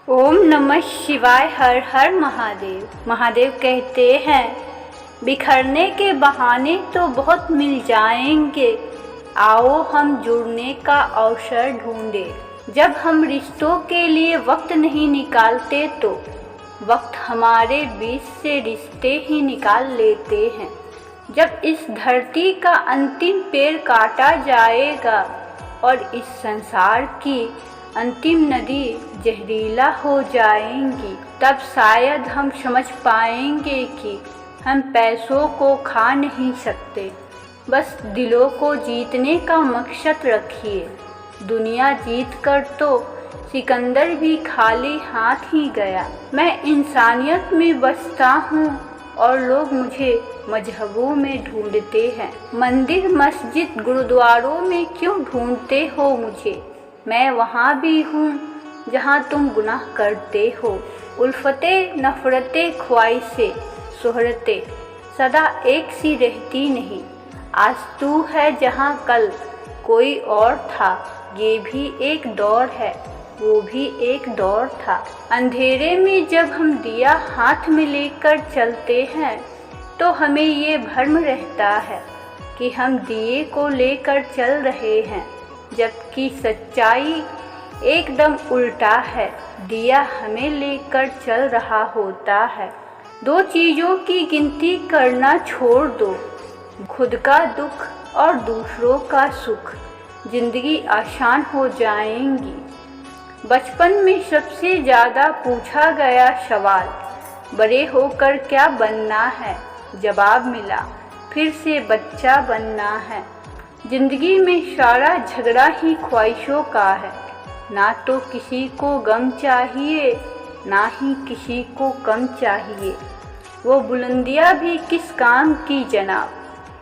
ओम नमः शिवाय। हर हर महादेव। महादेव कहते हैं, बिखरने के बहाने तो बहुत मिल जाएंगे, आओ हम जुड़ने का अवसर ढूंढे। जब हम रिश्तों के लिए वक्त नहीं निकालते तो वक्त हमारे बीच से रिश्ते ही निकाल लेते हैं। जब इस धरती का अंतिम पेड़ काटा जाएगा और इस संसार की अंतिम नदी जहरीला हो जाएंगी, तब शायद हम समझ पाएंगे कि हम पैसों को खा नहीं सकते, बस दिलों को जीतने का मकसद रखिए। दुनिया जीत कर तो सिकंदर भी खाली हाथ ही गया। मैं इंसानियत में बसता हूँ और लोग मुझे मजहबों में ढूंढते हैं। मंदिर मस्जिद गुरुद्वारों में क्यों ढूंढते हो मुझे? मैं वहाँ भी हूँ जहाँ तुम गुनाह करते हो। उल्फतें नफ़रतें ख्वाहिशें शोहरतें सदा एक सी रहती नहीं। आज तू है जहाँ कल कोई और था, ये भी एक दौर है, वो भी एक दौर था। अंधेरे में जब हम दिया हाथ में लेकर चलते हैं तो हमें ये भ्रम रहता है कि हम दिए को लेकर चल रहे हैं, जबकि सच्चाई एकदम उल्टा है। दिया हमें लेकर चल रहा होता है। दो चीज़ों की गिनती करना छोड़ दो, खुद का दुख और दूसरों का सुख। जिंदगी आसान हो जाएंगी। बचपन में सबसे ज़्यादा पूछा गया सवाल, बड़े होकर क्या बनना है? जवाब मिला, फिर से बच्चा बनना है। जिंदगी में सारा झगड़ा ही ख्वाहिशों का है। ना तो किसी को गम चाहिए, ना ही किसी को कम चाहिए। वो बुलंदियाँ भी किस काम की जनाब,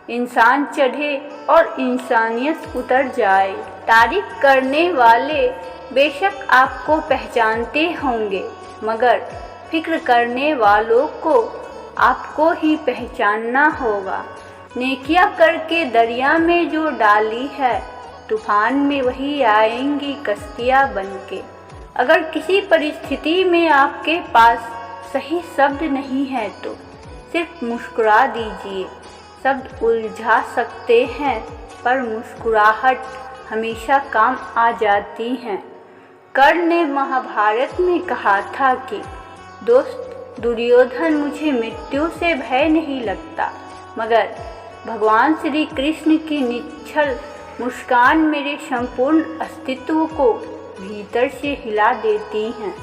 इंसान चढ़े और इंसानियत उतर जाए। तारीफ करने वाले बेशक आपको पहचानते होंगे, मगर फिक्र करने वालों को आपको ही पहचानना होगा। नेकियां करके दरिया में जो डाली है, तूफान में वही आएंगी कश्तियाँ बनके। अगर किसी परिस्थिति में आपके पास सही शब्द नहीं है तो सिर्फ मुस्कुरा दीजिए। शब्द उलझा सकते हैं, पर मुस्कुराहट हमेशा काम आ जाती हैं। कर्ण ने महाभारत में कहा था कि दोस्त दुर्योधन, मुझे मृत्यु से भय नहीं लगता, मगर भगवान श्री कृष्ण की निश्चल मुस्कान मेरे संपूर्ण अस्तित्व को भीतर से हिला देती हैं।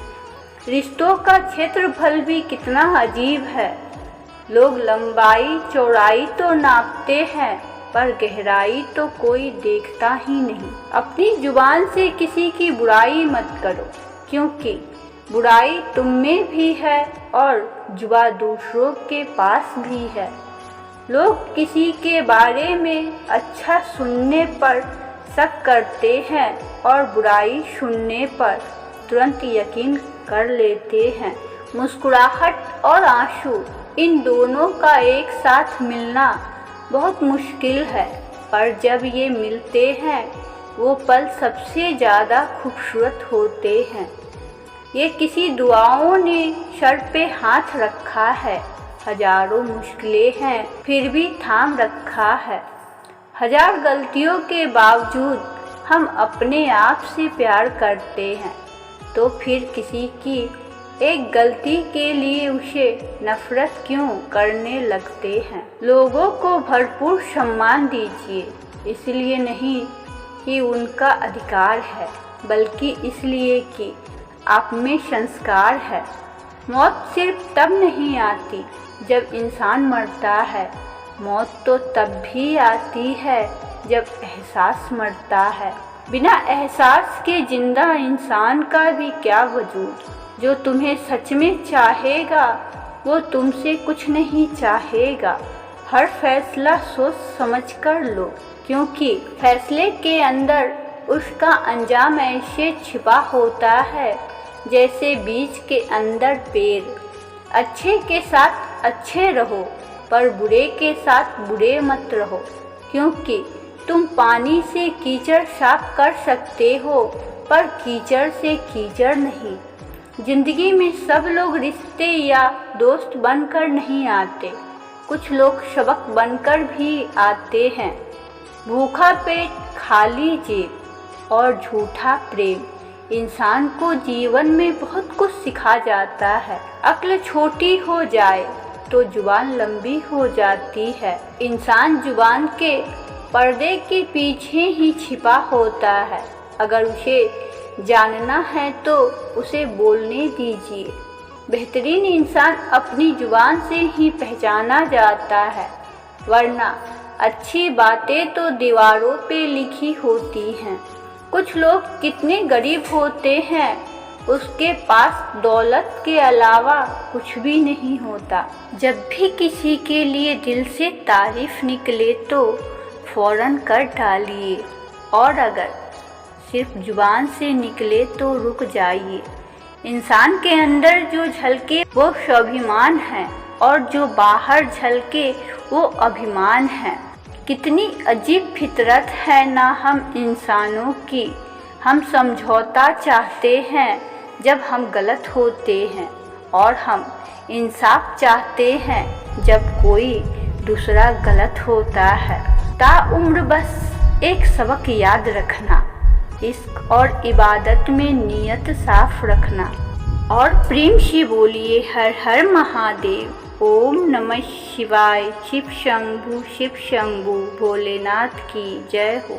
रिश्तों का क्षेत्रफल भी कितना अजीब है। लोग लंबाई चौड़ाई तो नापते हैं, पर गहराई तो कोई देखता ही नहीं। अपनी जुबान से किसी की बुराई मत करो, क्योंकि बुराई तुम में भी है और जुबा दूसरों के पास भी है। लोग किसी के बारे में अच्छा सुनने पर शक करते हैं और बुराई सुनने पर तुरंत यकीन कर लेते हैं। मुस्कुराहट और आंसू, इन दोनों का एक साथ मिलना बहुत मुश्किल है, पर जब ये मिलते हैं वो पल सबसे ज़्यादा खूबसूरत होते हैं। ये किसी दुआओं ने सर पे हाथ रखा है, हजारों मुश्किलें हैं फिर भी थाम रखा है। हजार गलतियों के बावजूद हम अपने आप से प्यार करते हैं, तो फिर किसी की एक गलती के लिए उसे नफरत क्यों करने लगते हैं? लोगों को भरपूर सम्मान दीजिए, इसलिए नहीं कि उनका अधिकार है, बल्कि इसलिए कि आप में संस्कार है। मौत सिर्फ तब नहीं आती जब इंसान मरता है, मौत तो तब भी आती है जब एहसास मरता है। बिना एहसास के जिंदा इंसान का भी क्या वजूद। जो तुम्हें सच में चाहेगा वो तुमसे कुछ नहीं चाहेगा। हर फैसला सोच समझ कर लो, क्योंकि फैसले के अंदर उसका अंजाम ऐसे छिपा होता है जैसे बीज के अंदर पेड़। अच्छे के साथ अच्छे रहो, पर बुरे के साथ बुरे मत रहो, क्योंकि तुम पानी से कीचड़ साफ कर सकते हो, पर कीचड़ से कीचड़ नहीं। जिंदगी में सब लोग रिश्ते या दोस्त बनकर नहीं आते, कुछ लोग सबक बनकर भी आते हैं। भूखा पेट, खाली जेब और झूठा प्रेम इंसान को जीवन में बहुत कुछ सिखा जाता है। अक्ल छोटी हो जाए तो जुबान लंबी हो जाती है। इंसान जुबान के पर्दे के पीछे ही छिपा होता है। अगर उसे जानना है तो उसे बोलने दीजिए। बेहतरीन इंसान अपनी जुबान से ही पहचाना जाता है, वरना अच्छी बातें तो दीवारों पे लिखी होती हैं। कुछ लोग कितने गरीब होते हैं, उसके पास दौलत के अलावा कुछ भी नहीं होता। जब भी किसी के लिए दिल से तारीफ निकले तो फौरन कर डालिए, और अगर सिर्फ जुबान से निकले तो रुक जाइए। इंसान के अंदर जो झलके वो स्वाभिमान है, और जो बाहर झलके वो अभिमान है। कितनी अजीब फितरत है ना हम इंसानों की। हम समझौता चाहते हैं जब हम गलत होते हैं, और हम इंसाफ चाहते हैं जब कोई दूसरा गलत होता है। ताउम्र बस एक सबक याद रखना, इश्क और इबादत में नियत साफ रखना, और प्रेम से बोलिए हर हर महादेव। ओम नमः शिवाय। शिव शंभु भोलेनाथ की जय हो।